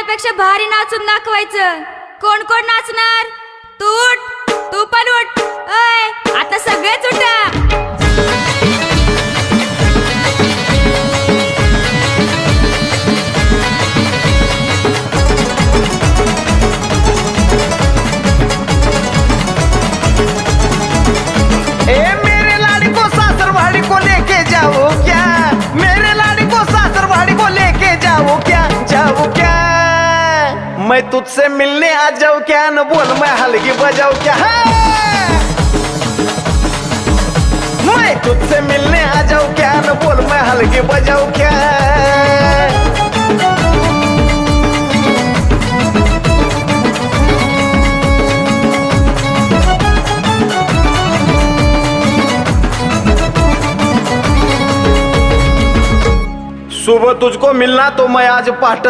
माझ्यापेक्षा भारी नाचून दाखवायचं. कोण कोण नाचणार? तू उठ, तू पण उठ. अय, आता सगळेच उठा. मेरे लाड़ी को सासरवाड़ी को लेके जाओ क्या? मेरे लाड़ी को सासरवाड़ी को लेके जाओ क्या? जाओ क्या? मैं तुझसे मिलने आ जाऊं क्या? न बोल मैं हलगी बजाऊं क्या? मैं तुझसे मिलने आ जाऊं क्या? न बोल मैं हलगी बजाऊं क्या? सुबह तुझको मिलना तो मैं आज पाट